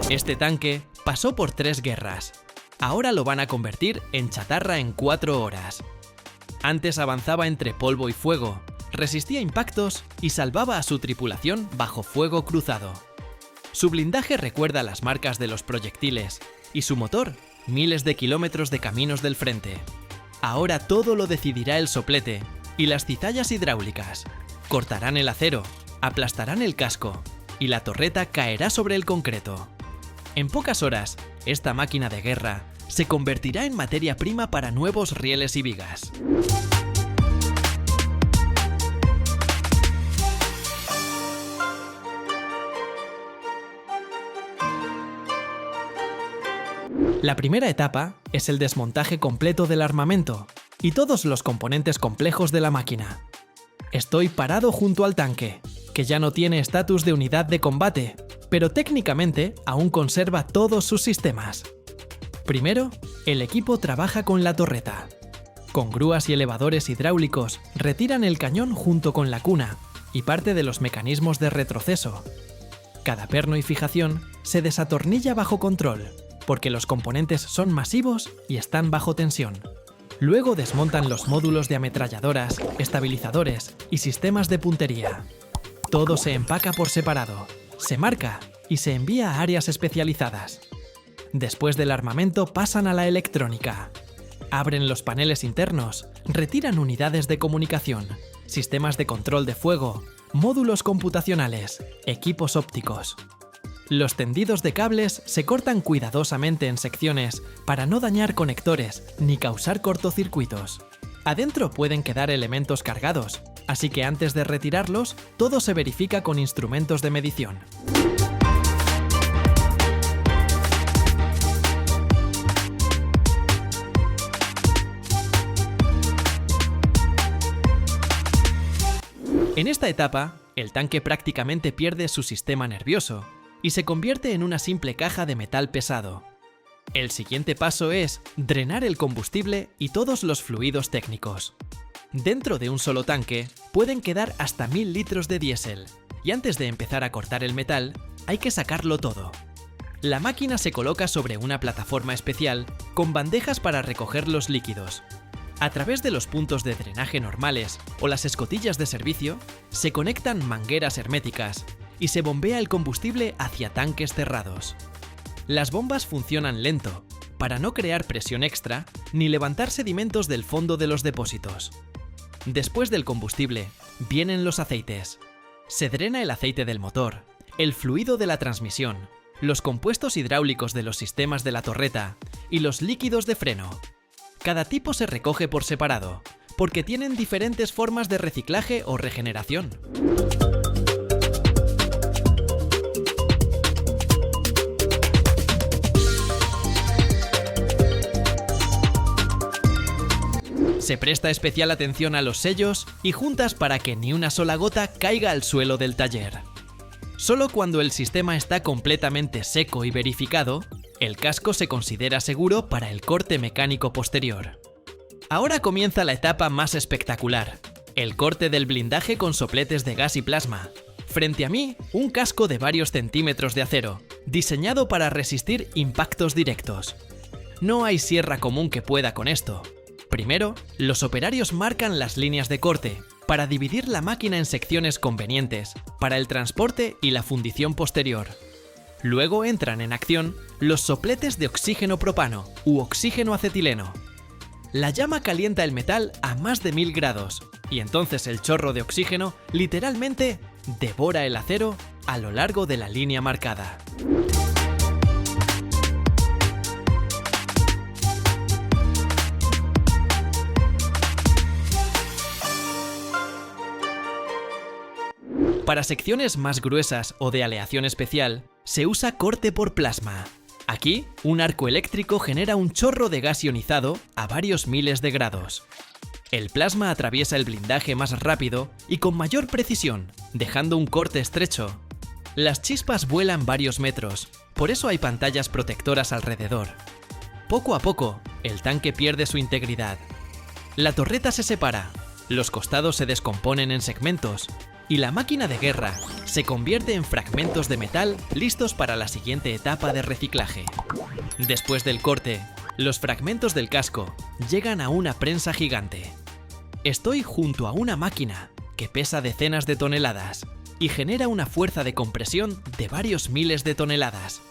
Este tanque pasó por 3 guerras. Ahora lo van a convertir en chatarra en 4 horas. Antes avanzaba entre polvo y fuego, resistía impactos y salvaba a su tripulación bajo fuego cruzado. Su blindaje recuerda las marcas de los proyectiles y su motor, miles de kilómetros de caminos del frente. Ahora todo lo decidirá el soplete y las cizallas hidráulicas. Cortarán el acero, aplastarán el casco y la torreta caerá sobre el concreto. En pocas horas, esta máquina de guerra se convertirá en materia prima para nuevos rieles y vigas. La primera etapa es el desmontaje completo del armamento y todos los componentes complejos de la máquina. Estoy parado junto al tanque, que ya no tiene estatus de unidad de combate, pero técnicamente aún conserva todos sus sistemas. Primero, el equipo trabaja con la torreta. Con grúas y elevadores hidráulicos retiran el cañón junto con la cuna y parte de los mecanismos de retroceso. Cada perno y fijación se desatornilla bajo control, porque los componentes son masivos y están bajo tensión. Luego desmontan los módulos de ametralladoras, estabilizadores y sistemas de puntería. Todo se empaca por separado, se marca y se envía a áreas especializadas. Después del armamento pasan a la electrónica. Abren los paneles internos, retiran unidades de comunicación, sistemas de control de fuego, módulos computacionales, equipos ópticos. Los tendidos de cables se cortan cuidadosamente en secciones para no dañar conectores ni causar cortocircuitos. Adentro pueden quedar elementos cargados, así que antes de retirarlos, todo se verifica con instrumentos de medición. En esta etapa, el tanque prácticamente pierde su sistema nervioso y se convierte en una simple caja de metal pesado. El siguiente paso es drenar el combustible y todos los fluidos técnicos. Dentro de un solo tanque pueden quedar hasta 1000 litros de diésel, y antes de empezar a cortar el metal, hay que sacarlo todo. La máquina se coloca sobre una plataforma especial con bandejas para recoger los líquidos. A través de los puntos de drenaje normales o las escotillas de servicio, se conectan mangueras herméticas y se bombea el combustible hacia tanques cerrados. Las bombas funcionan lento, para no crear presión extra ni levantar sedimentos del fondo de los depósitos. Después del combustible, vienen los aceites. Se drena el aceite del motor, el fluido de la transmisión, los compuestos hidráulicos de los sistemas de la torreta y los líquidos de freno. Cada tipo se recoge por separado, porque tienen diferentes formas de reciclaje o regeneración. Se presta especial atención a los sellos y juntas para que ni una sola gota caiga al suelo del taller. Solo cuando el sistema está completamente seco y verificado, el casco se considera seguro para el corte mecánico posterior. Ahora comienza la etapa más espectacular, el corte del blindaje con sopletes de gas y plasma. Frente a mí, un casco de varios centímetros de acero, diseñado para resistir impactos directos. No hay sierra común que pueda con esto. Primero, los operarios marcan las líneas de corte para dividir la máquina en secciones convenientes para el transporte y la fundición posterior. Luego entran en acción los sopletes de oxígeno propano u oxígeno acetileno. La llama calienta el metal a más de 1000 grados y entonces el chorro de oxígeno literalmente devora el acero a lo largo de la línea marcada. Para secciones más gruesas o de aleación especial, se usa corte por plasma. Aquí, un arco eléctrico genera un chorro de gas ionizado a varios miles de grados. El plasma atraviesa el blindaje más rápido y con mayor precisión, dejando un corte estrecho. Las chispas vuelan varios metros, por eso hay pantallas protectoras alrededor. Poco a poco, el tanque pierde su integridad. La torreta se separa, los costados se descomponen en segmentos, y la máquina de guerra se convierte en fragmentos de metal listos para la siguiente etapa de reciclaje. Después del corte, los fragmentos del casco llegan a una prensa gigante. Estoy junto a una máquina que pesa decenas de toneladas y genera una fuerza de compresión de varios miles de toneladas.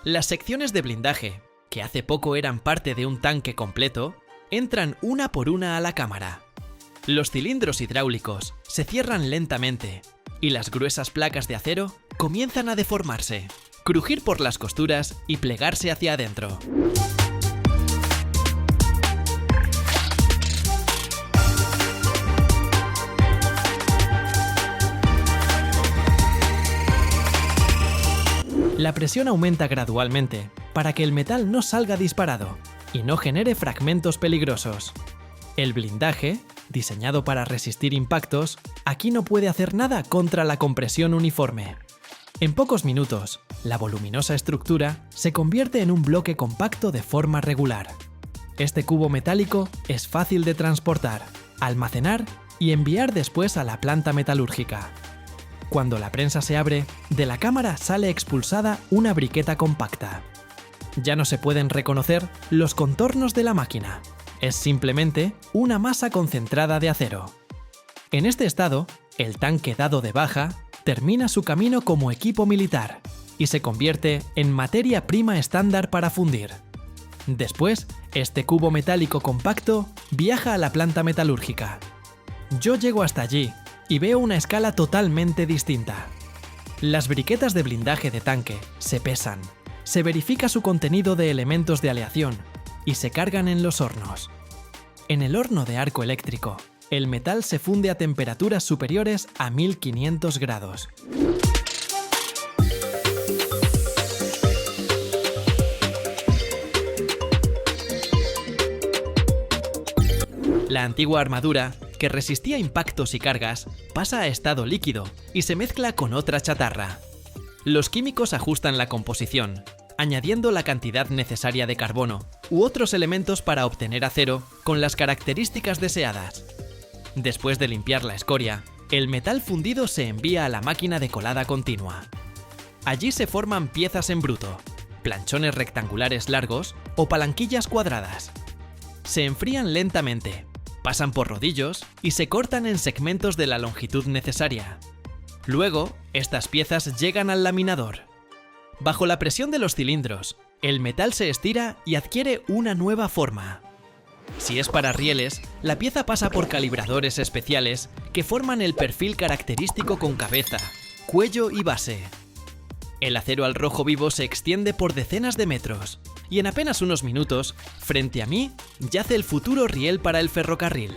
Las secciones de blindaje, que hace poco eran parte de un tanque completo, entran una por una a la cámara. Los cilindros hidráulicos se cierran lentamente y las gruesas placas de acero comienzan a deformarse, crujir por las costuras y plegarse hacia adentro. La presión aumenta gradualmente para que el metal no salga disparado y no genere fragmentos peligrosos. El blindaje, diseñado para resistir impactos, aquí no puede hacer nada contra la compresión uniforme. En pocos minutos, la voluminosa estructura se convierte en un bloque compacto de forma regular. Este cubo metálico es fácil de transportar, almacenar y enviar después a la planta metalúrgica. Cuando la prensa se abre, de la cámara sale expulsada una briqueta compacta. Ya no se pueden reconocer los contornos de la máquina. Es simplemente una masa concentrada de acero. En este estado, el tanque dado de baja termina su camino como equipo militar y se convierte en materia prima estándar para fundir. Después, este cubo metálico compacto viaja a la planta metalúrgica. Yo llego hasta allí y veo una escala totalmente distinta. Las briquetas de blindaje de tanque se pesan, se verifica su contenido de elementos de aleación y se cargan en los hornos. En el horno de arco eléctrico, el metal se funde a temperaturas superiores a 1500 grados. La antigua armadura, que resistía impactos y cargas, pasa a estado líquido y se mezcla con otra chatarra. Los químicos ajustan la composición, añadiendo la cantidad necesaria de carbono u otros elementos para obtener acero con las características deseadas. Después de limpiar la escoria, el metal fundido se envía a la máquina de colada continua. Allí se forman piezas en bruto, planchones rectangulares largos o palanquillas cuadradas. Se enfrían lentamente, pasan por rodillos y se cortan en segmentos de la longitud necesaria. Luego, estas piezas llegan al laminador. Bajo la presión de los cilindros, el metal se estira y adquiere una nueva forma. Si es para rieles, la pieza pasa por calibradores especiales que forman el perfil característico con cabeza, cuello y base. El acero al rojo vivo se extiende por decenas de metros y en apenas unos minutos, frente a mí, yace el futuro riel para el ferrocarril.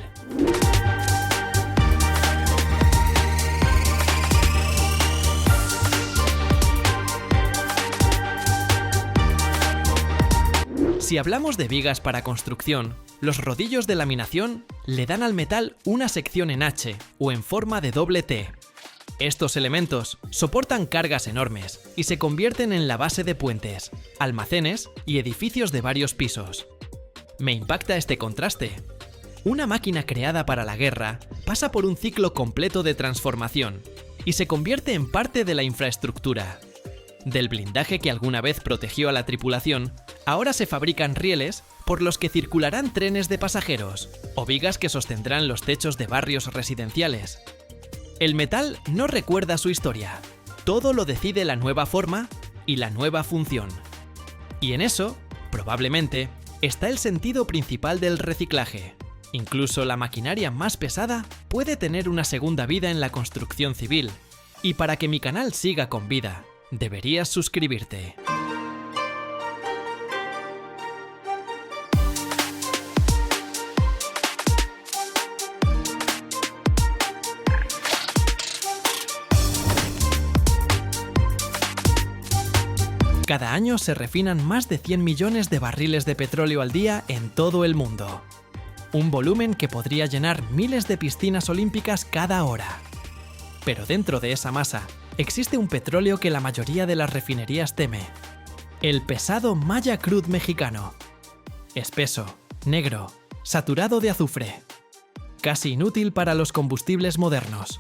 Si hablamos de vigas para construcción, los rodillos de laminación le dan al metal una sección en H o en forma de doble T. Estos elementos soportan cargas enormes y se convierten en la base de puentes, almacenes y edificios de varios pisos. Me impacta este contraste. Una máquina creada para la guerra pasa por un ciclo completo de transformación y se convierte en parte de la infraestructura. Del blindaje que alguna vez protegió a la tripulación, ahora se fabrican rieles por los que circularán trenes de pasajeros o vigas que sostendrán los techos de barrios residenciales. El metal no recuerda su historia, todo lo decide la nueva forma y la nueva función. Y en eso, probablemente, está el sentido principal del reciclaje. Incluso la maquinaria más pesada puede tener una segunda vida en la construcción civil. Y para que mi canal siga con vida, deberías suscribirte. Cada año se refinan más de 100 millones de barriles de petróleo al día en todo el mundo. Un volumen que podría llenar miles de piscinas olímpicas cada hora. Pero dentro de esa masa existe un petróleo que la mayoría de las refinerías teme. El pesado Maya Crude mexicano. Espeso, negro, saturado de azufre. Casi inútil para los combustibles modernos.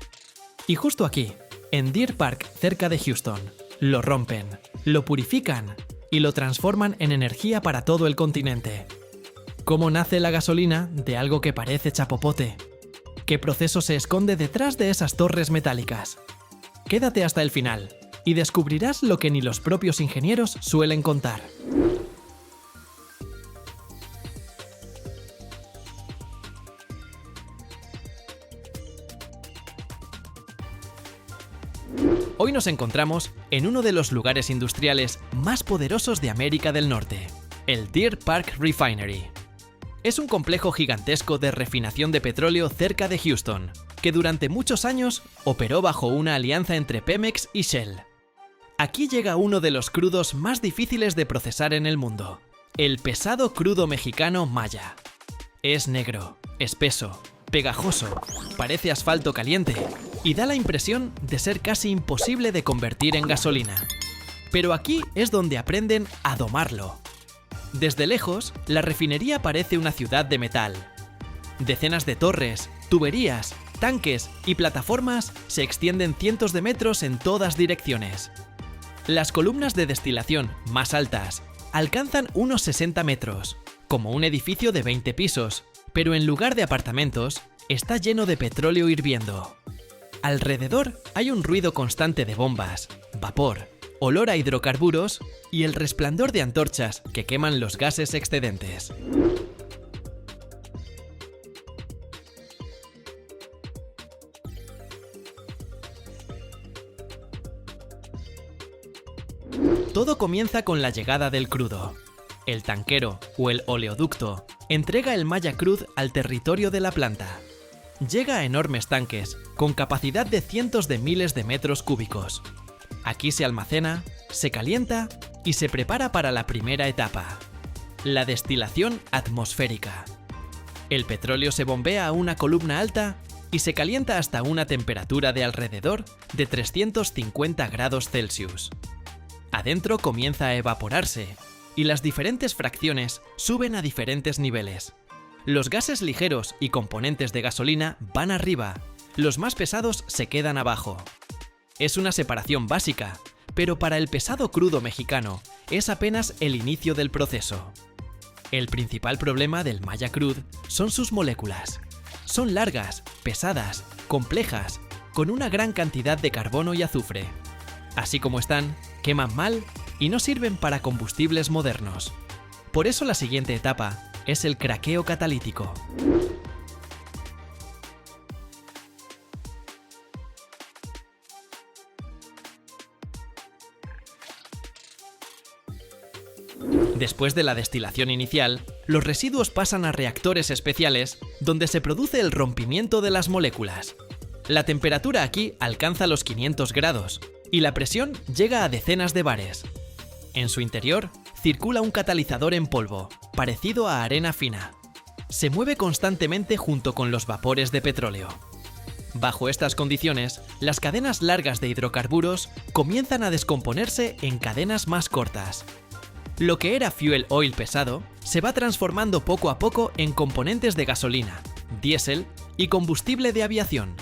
Y justo aquí, en Deer Park, cerca de Houston, lo rompen, lo purifican y lo transforman en energía para todo el continente. ¿Cómo nace la gasolina de algo que parece chapopote? ¿Qué proceso se esconde detrás de esas torres metálicas? Quédate hasta el final y descubrirás lo que ni los propios ingenieros suelen contar. Hoy nos encontramos en uno de los lugares industriales más poderosos de América del Norte, el Deer Park Refinery. Es un complejo gigantesco de refinación de petróleo cerca de Houston, que durante muchos años operó bajo una alianza entre Pemex y Shell. Aquí llega uno de los crudos más difíciles de procesar en el mundo, el pesado crudo mexicano Maya. Es negro, espeso, pegajoso, parece asfalto caliente y da la impresión de ser casi imposible de convertir en gasolina. Pero aquí es donde aprenden a domarlo. Desde lejos, la refinería parece una ciudad de metal. Decenas de torres, tuberías, tanques y plataformas se extienden cientos de metros en todas direcciones. Las columnas de destilación más altas alcanzan unos 60 metros, como un edificio de 20 pisos, pero en lugar de apartamentos, está lleno de petróleo hirviendo. Alrededor hay un ruido constante de bombas, vapor, olor a hidrocarburos y el resplandor de antorchas que queman los gases excedentes. Todo comienza con la llegada del crudo. El tanquero o el oleoducto entrega el Maya Crude al territorio de la planta. Llega a enormes tanques con capacidad de cientos de miles de metros cúbicos. Aquí se almacena, se calienta y se prepara para la primera etapa, la destilación atmosférica. El petróleo se bombea a una columna alta y se calienta hasta una temperatura de alrededor de 350 grados Celsius. Adentro comienza a evaporarse y las diferentes fracciones suben a diferentes niveles. Los gases ligeros y componentes de gasolina van arriba, los más pesados se quedan abajo. Es una separación básica, pero para el pesado crudo mexicano es apenas el inicio del proceso. El principal problema del Maya Crude son sus moléculas. Son largas, pesadas, complejas, con una gran cantidad de carbono y azufre. Así como están, queman mal y no sirven para combustibles modernos. Por eso la siguiente etapa es el craqueo catalítico. Después de la destilación inicial, los residuos pasan a reactores especiales donde se produce el rompimiento de las moléculas. La temperatura aquí alcanza los 500 grados y la presión llega a decenas de bares. En su interior circula un catalizador en polvo, parecido a arena fina. Se mueve constantemente junto con los vapores de petróleo. Bajo estas condiciones, las cadenas largas de hidrocarburos comienzan a descomponerse en cadenas más cortas. Lo que era fuel oil pesado se va transformando poco a poco en componentes de gasolina, diésel y combustible de aviación.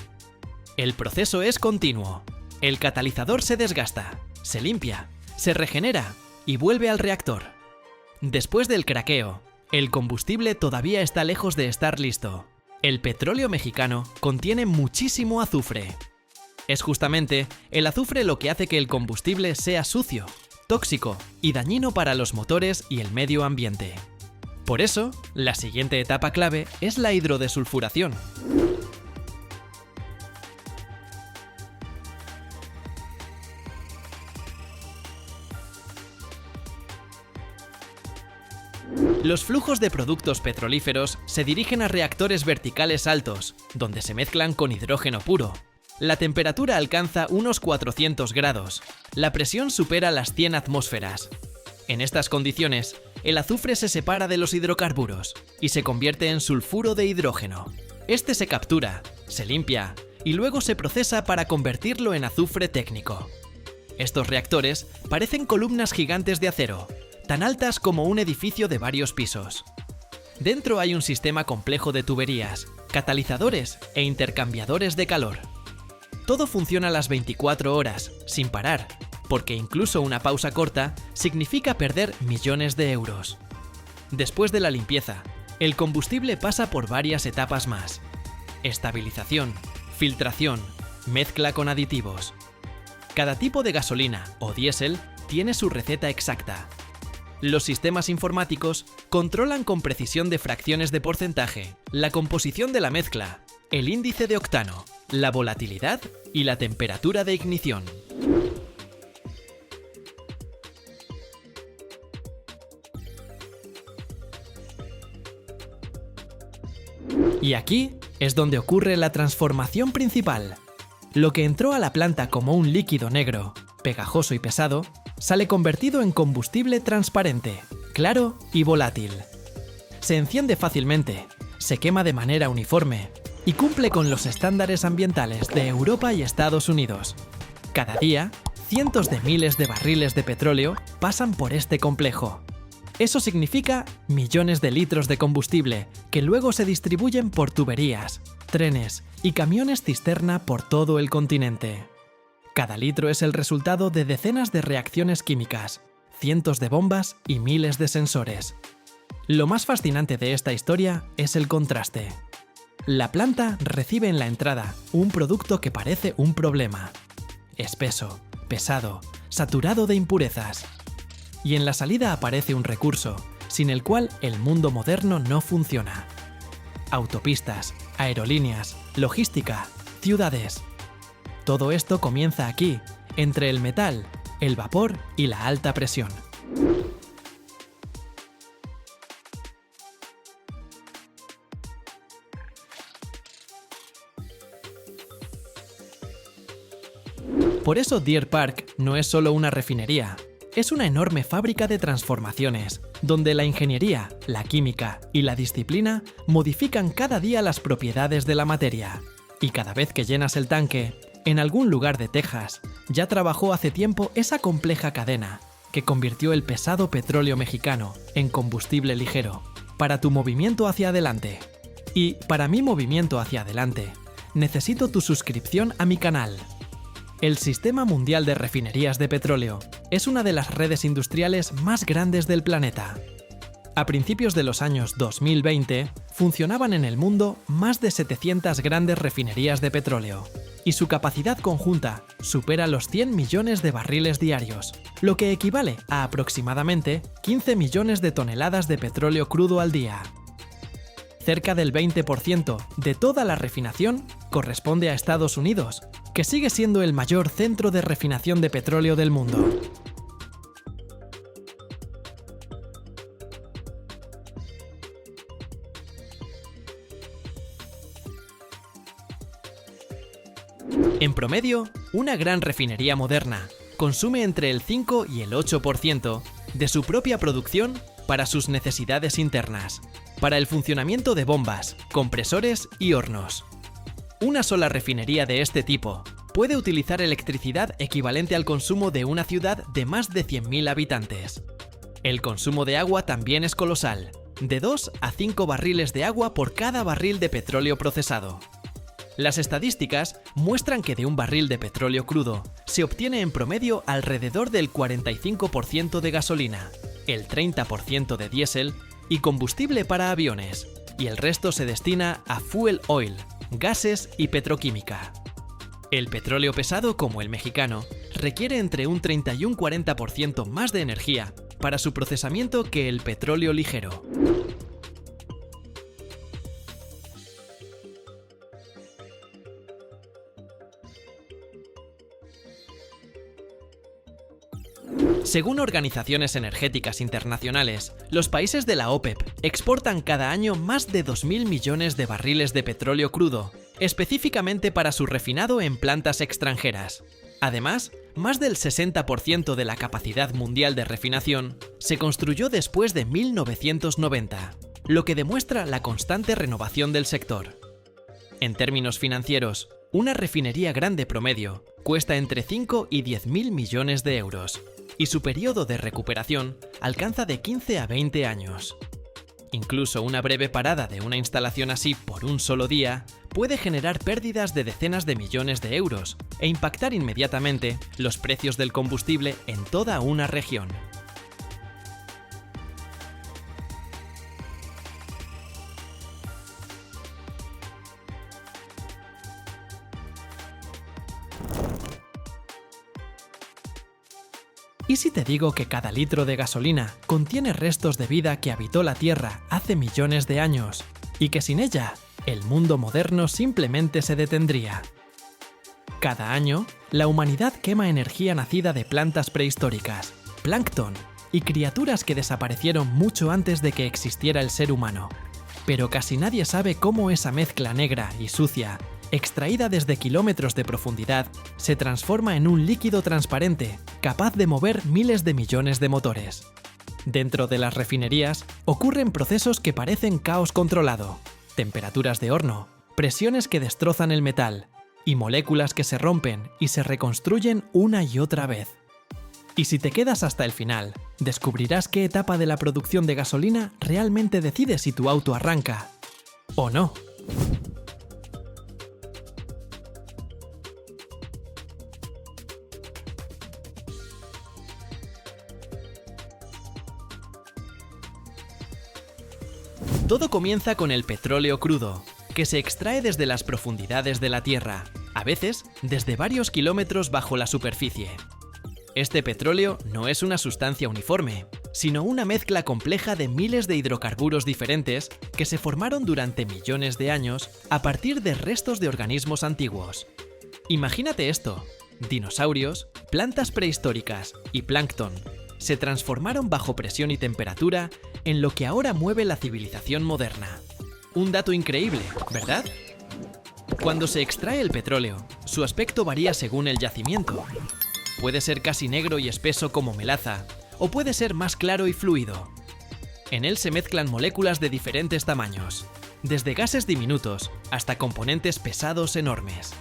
El proceso es continuo. El catalizador se desgasta, se limpia, se regenera y vuelve al reactor. Después del craqueo, el combustible todavía está lejos de estar listo. El petróleo mexicano contiene muchísimo azufre. Es justamente el azufre lo que hace que el combustible sea sucio, tóxico y dañino para los motores y el medio ambiente. Por eso, la siguiente etapa clave es la hidrodesulfuración. Los flujos de productos petrolíferos se dirigen a reactores verticales altos, donde se mezclan con hidrógeno puro. La temperatura alcanza unos 400 grados. La presión supera las 100 atmósferas. En estas condiciones, el azufre se separa de los hidrocarburos y se convierte en sulfuro de hidrógeno. Este se captura, se limpia y luego se procesa para convertirlo en azufre técnico. Estos reactores parecen columnas gigantes de acero, tan altas como un edificio de varios pisos. Dentro hay un sistema complejo de tuberías, catalizadores e intercambiadores de calor. Todo funciona las 24 horas, sin parar, porque incluso una pausa corta significa perder millones de euros. Después de la limpieza, el combustible pasa por varias etapas más: estabilización, filtración, mezcla con aditivos. Cada tipo de gasolina o diésel tiene su receta exacta. Los sistemas informáticos controlan con precisión de fracciones de porcentaje, la composición de la mezcla, el índice de octano, la volatilidad y la temperatura de ignición. Y aquí es donde ocurre la transformación principal. Lo que entró a la planta como un líquido negro, pegajoso y pesado, sale convertido en combustible transparente, claro y volátil. Se enciende fácilmente, se quema de manera uniforme y cumple con los estándares ambientales de Europa y Estados Unidos. Cada día, cientos de miles de barriles de petróleo pasan por este complejo. Eso significa millones de litros de combustible que luego se distribuyen por tuberías, trenes y camiones cisterna por todo el continente. Cada litro es el resultado de decenas de reacciones químicas, cientos de bombas y miles de sensores. Lo más fascinante de esta historia es el contraste. La planta recibe en la entrada un producto que parece un problema: espeso, pesado, saturado de impurezas. Y en la salida aparece un recurso, sin el cual el mundo moderno no funciona. Autopistas, aerolíneas, logística, ciudades. Todo esto comienza aquí, entre el metal, el vapor y la alta presión. Por eso Deer Park no es solo una refinería. Es una enorme fábrica de transformaciones, donde la ingeniería, la química y la disciplina modifican cada día las propiedades de la materia. Y cada vez que llenas el tanque, en algún lugar de Texas, ya trabajó hace tiempo esa compleja cadena que convirtió el pesado petróleo mexicano en combustible ligero, para tu movimiento hacia adelante. Y para mi movimiento hacia adelante, necesito tu suscripción a mi canal. El Sistema Mundial de Refinerías de Petróleo es una de las redes industriales más grandes del planeta. A principios de los años 2020, funcionaban en el mundo más de 700 grandes refinerías de petróleo, y su capacidad conjunta supera los 100 millones de barriles diarios, lo que equivale a aproximadamente 15 millones de toneladas de petróleo crudo al día. Cerca del 20% de toda la refinación corresponde a Estados Unidos, que sigue siendo el mayor centro de refinación de petróleo del mundo. En promedio, una gran refinería moderna consume entre el 5 y el 8% de su propia producción para sus necesidades internas, para el funcionamiento de bombas, compresores y hornos. Una sola refinería de este tipo puede utilizar electricidad equivalente al consumo de una ciudad de más de 100.000 habitantes. El consumo de agua también es colosal, de 2 a 5 barriles de agua por cada barril de petróleo procesado. Las estadísticas muestran que de un barril de petróleo crudo se obtiene en promedio alrededor del 45% de gasolina, el 30% de diésel y combustible para aviones, y el resto se destina a fuel oil, gases y petroquímica. El petróleo pesado, como el mexicano, requiere entre un 30 y un 40% más de energía para su procesamiento que el petróleo ligero. Según organizaciones energéticas internacionales, los países de la OPEP exportan cada año más de 2.000 millones de barriles de petróleo crudo, específicamente para su refinado en plantas extranjeras. Además, más del 60% de la capacidad mundial de refinación se construyó después de 1990, lo que demuestra la constante renovación del sector. En términos financieros, una refinería grande promedio cuesta entre 5 y 10.000 millones de euros, y su periodo de recuperación alcanza de 15 a 20 años. Incluso una breve parada de una instalación así por un solo día puede generar pérdidas de decenas de millones de euros e impactar inmediatamente los precios del combustible en toda una región. ¿Y si te digo que cada litro de gasolina contiene restos de vida que habitó la Tierra hace millones de años y que sin ella el mundo moderno simplemente se detendría? Cada año, la humanidad quema energía nacida de plantas prehistóricas, plancton y criaturas que desaparecieron mucho antes de que existiera el ser humano. Pero casi nadie sabe cómo esa mezcla negra y sucia, extraída desde kilómetros de profundidad, se transforma en un líquido transparente capaz de mover miles de millones de motores. Dentro de las refinerías ocurren procesos que parecen caos controlado, temperaturas de horno, presiones que destrozan el metal y moléculas que se rompen y se reconstruyen una y otra vez. Y si te quedas hasta el final, descubrirás qué etapa de la producción de gasolina realmente decide si tu auto arranca o no. Todo comienza con el petróleo crudo, que se extrae desde las profundidades de la Tierra, a veces desde varios kilómetros bajo la superficie. Este petróleo no es una sustancia uniforme, sino una mezcla compleja de miles de hidrocarburos diferentes que se formaron durante millones de años a partir de restos de organismos antiguos. Imagínate esto: dinosaurios, plantas prehistóricas y plancton se transformaron bajo presión y temperatura en lo que ahora mueve la civilización moderna. Un dato increíble, ¿verdad? Cuando se extrae el petróleo, su aspecto varía según el yacimiento. Puede ser casi negro y espeso como melaza, o puede ser más claro y fluido. En él se mezclan moléculas de diferentes tamaños, desde gases diminutos hasta componentes pesados enormes.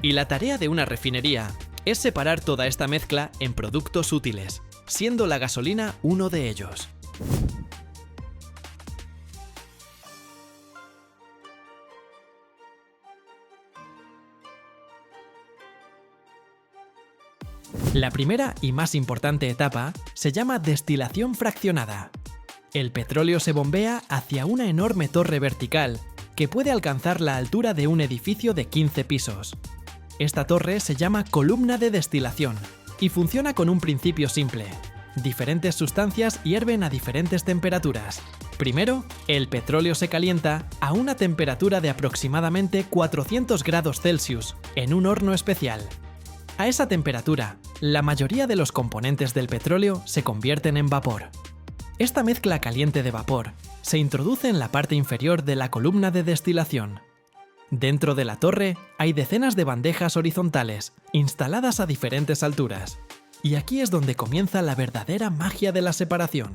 Y la tarea de una refinería es separar toda esta mezcla en productos útiles, siendo la gasolina uno de ellos. La primera y más importante etapa se llama destilación fraccionada. El petróleo se bombea hacia una enorme torre vertical que puede alcanzar la altura de un edificio de 15 pisos. Esta torre se llama columna de destilación y funciona con un principio simple. Diferentes sustancias hierven a diferentes temperaturas. Primero, el petróleo se calienta a una temperatura de aproximadamente 400 grados Celsius en un horno especial. A esa temperatura, la mayoría de los componentes del petróleo se convierten en vapor. Esta mezcla caliente de vapor se introduce en la parte inferior de la columna de destilación. Dentro de la torre hay decenas de bandejas horizontales, instaladas a diferentes alturas. Y aquí es donde comienza la verdadera magia de la separación.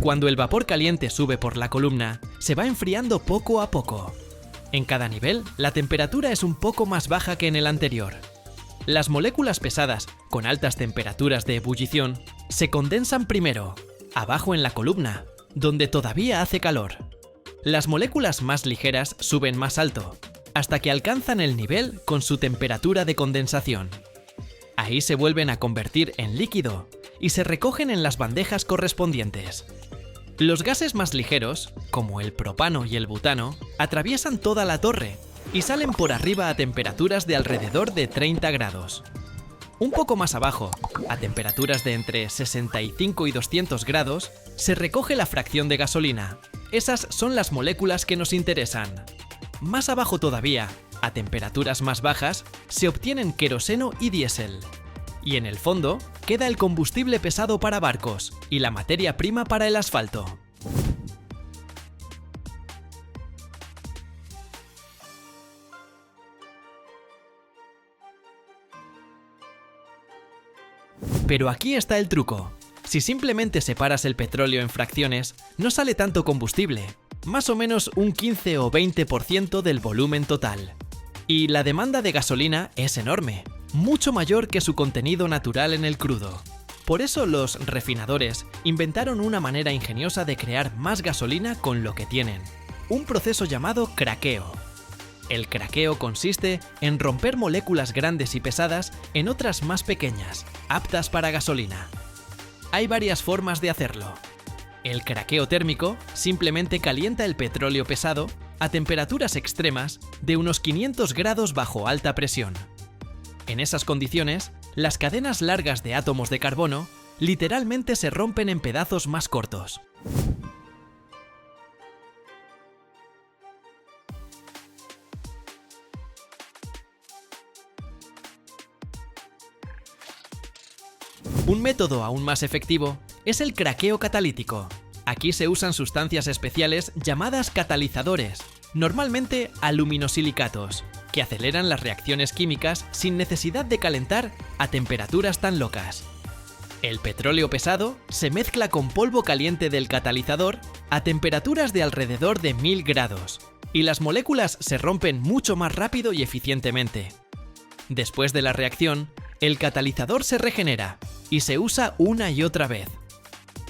Cuando el vapor caliente sube por la columna, se va enfriando poco a poco. En cada nivel, la temperatura es un poco más baja que en el anterior. Las moléculas pesadas, con altas temperaturas de ebullición, se condensan primero, abajo en la columna, donde todavía hace calor. Las moléculas más ligeras suben más alto, hasta que alcanzan el nivel con su temperatura de condensación. Ahí se vuelven a convertir en líquido y se recogen en las bandejas correspondientes. Los gases más ligeros, como el propano y el butano, atraviesan toda la torre y salen por arriba a temperaturas de alrededor de 30 grados. Un poco más abajo, a temperaturas de entre 65 y 200 grados, se recoge la fracción de gasolina. Esas son las moléculas que nos interesan. Más abajo todavía, a temperaturas más bajas, se obtienen queroseno y diésel. Y en el fondo, queda el combustible pesado para barcos y la materia prima para el asfalto. Pero aquí está el truco. Si simplemente separas el petróleo en fracciones, no sale tanto combustible, más o menos un 15 o 20% del volumen total. Y la demanda de gasolina es enorme, mucho mayor que su contenido natural en el crudo. Por eso los refinadores inventaron una manera ingeniosa de crear más gasolina con lo que tienen, un proceso llamado craqueo. El craqueo consiste en romper moléculas grandes y pesadas en otras más pequeñas, aptas para gasolina. Hay varias formas de hacerlo. El craqueo térmico simplemente calienta el petróleo pesado a temperaturas extremas de unos 500 grados bajo alta presión. En esas condiciones, las cadenas largas de átomos de carbono literalmente se rompen en pedazos más cortos. Un método aún más efectivo es el craqueo catalítico. Aquí se usan sustancias especiales llamadas catalizadores, normalmente aluminosilicatos, que aceleran las reacciones químicas sin necesidad de calentar a temperaturas tan locas. El petróleo pesado se mezcla con polvo caliente del catalizador a temperaturas de alrededor de 1000 grados, y las moléculas se rompen mucho más rápido y eficientemente. Después de la reacción, el catalizador se regenera y se usa una y otra vez.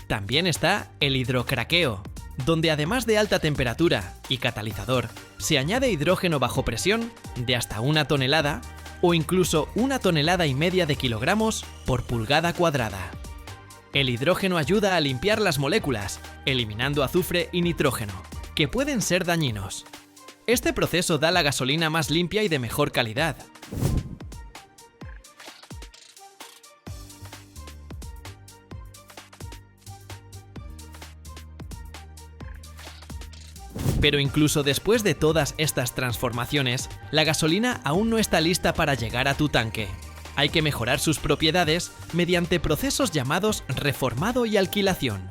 También está el hidrocraqueo, donde además de alta temperatura y catalizador, se añade hidrógeno bajo presión de hasta 1 tonelada o incluso 1,5 toneladas de kilogramos por pulgada cuadrada. El hidrógeno ayuda a limpiar las moléculas, eliminando azufre y nitrógeno, que pueden ser dañinos. Este proceso da la gasolina más limpia y de mejor calidad. Pero incluso después de todas estas transformaciones, la gasolina aún no está lista para llegar a tu tanque. Hay que mejorar sus propiedades mediante procesos llamados reformado y alquilación.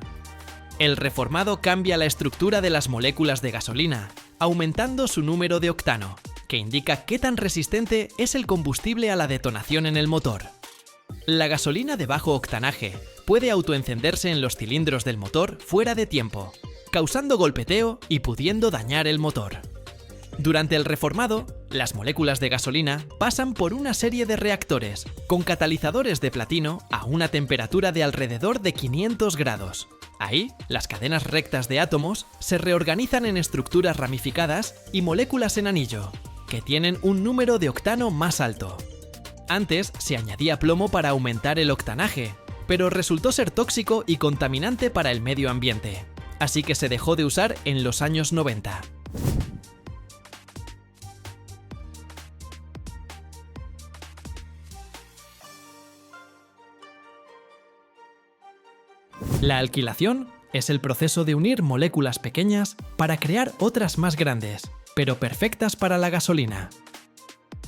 El reformado cambia la estructura de las moléculas de gasolina, aumentando su número de octano, que indica qué tan resistente es el combustible a la detonación en el motor. La gasolina de bajo octanaje puede autoencenderse en los cilindros del motor fuera de tiempo, causando golpeteo y pudiendo dañar el motor. Durante el reformado, las moléculas de gasolina pasan por una serie de reactores con catalizadores de platino a una temperatura de alrededor de 500 grados. Ahí, las cadenas rectas de átomos se reorganizan en estructuras ramificadas y moléculas en anillo, que tienen un número de octano más alto. Antes se añadía plomo para aumentar el octanaje, pero resultó ser tóxico y contaminante para el medio ambiente, así que se dejó de usar en los años 90. La alquilación es el proceso de unir moléculas pequeñas para crear otras más grandes, pero perfectas para la gasolina.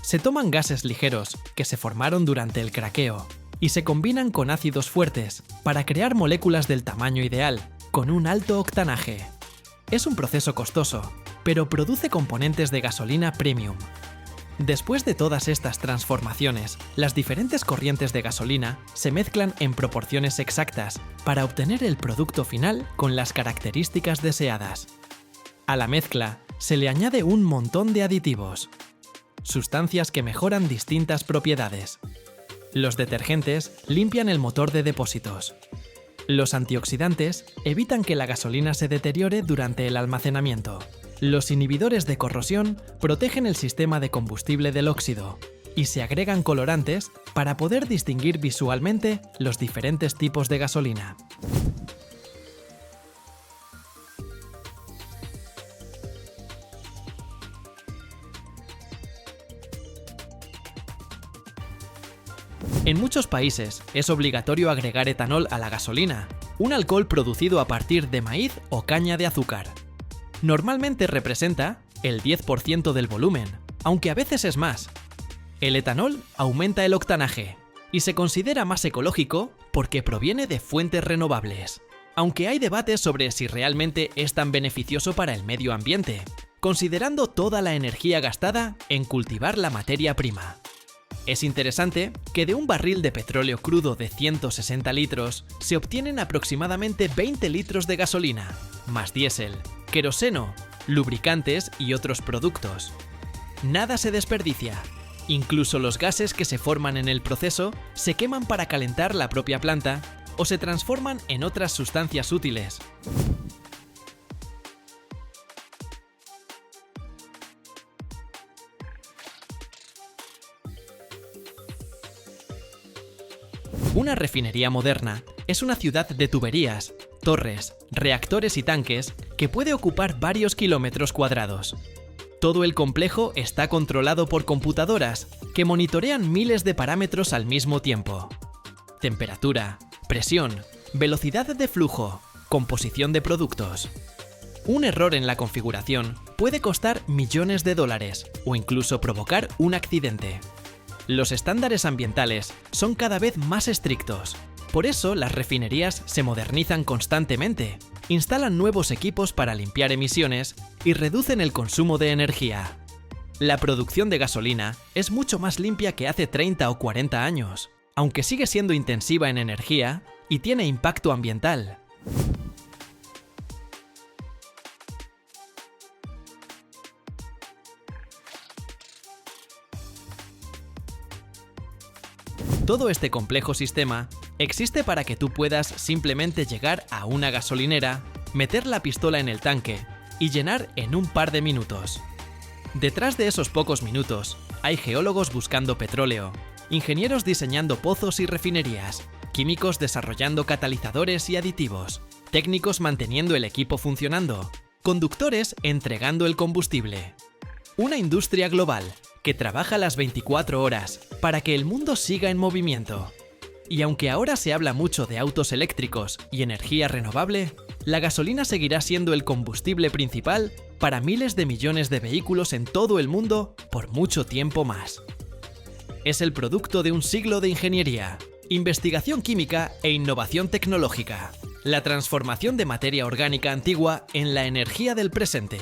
Se toman gases ligeros que se formaron durante el craqueo y se combinan con ácidos fuertes para crear moléculas del tamaño ideal, con un alto octanaje. Es un proceso costoso, pero produce componentes de gasolina premium. Después de todas estas transformaciones, las diferentes corrientes de gasolina se mezclan en proporciones exactas para obtener el producto final con las características deseadas. A la mezcla se le añade un montón de aditivos, sustancias que mejoran distintas propiedades. Los detergentes limpian el motor de depósitos. Los antioxidantes evitan que la gasolina se deteriore durante el almacenamiento. Los inhibidores de corrosión protegen el sistema de combustible del óxido. Y se agregan colorantes para poder distinguir visualmente los diferentes tipos de gasolina. En muchos países es obligatorio agregar etanol a la gasolina, un alcohol producido a partir de maíz o caña de azúcar. Normalmente representa el 10% del volumen, aunque a veces es más. El etanol aumenta el octanaje y se considera más ecológico porque proviene de fuentes renovables, aunque hay debates sobre si realmente es tan beneficioso para el medio ambiente, considerando toda la energía gastada en cultivar la materia prima. Es interesante que de un barril de petróleo crudo de 160 litros se obtienen aproximadamente 20 litros de gasolina, más diésel, queroseno, lubricantes y otros productos. Nada se desperdicia. Incluso los gases que se forman en el proceso se queman para calentar la propia planta o se transforman en otras sustancias útiles. Una refinería moderna es una ciudad de tuberías, torres, reactores y tanques que puede ocupar varios kilómetros cuadrados. Todo el complejo está controlado por computadoras que monitorean miles de parámetros al mismo tiempo. Temperatura, presión, velocidad de flujo, composición de productos. Un error en la configuración puede costar millones de dólares o incluso provocar un accidente. Los estándares ambientales son cada vez más estrictos. Por eso las refinerías se modernizan constantemente, instalan nuevos equipos para limpiar emisiones y reducen el consumo de energía. La producción de gasolina es mucho más limpia que hace 30 o 40 años, aunque sigue siendo intensiva en energía y tiene impacto ambiental. Todo este complejo sistema existe para que tú puedas simplemente llegar a una gasolinera, meter la pistola en el tanque y llenar en un par de minutos. Detrás de esos pocos minutos hay geólogos buscando petróleo, ingenieros diseñando pozos y refinerías, químicos desarrollando catalizadores y aditivos, técnicos manteniendo el equipo funcionando, conductores entregando el combustible. Una industria global que trabaja las 24 horas para que el mundo siga en movimiento. Y aunque ahora se habla mucho de autos eléctricos y energía renovable, la gasolina seguirá siendo el combustible principal para miles de millones de vehículos en todo el mundo por mucho tiempo más. Es el producto de un siglo de ingeniería, investigación química e innovación tecnológica. La transformación de materia orgánica antigua en la energía del presente.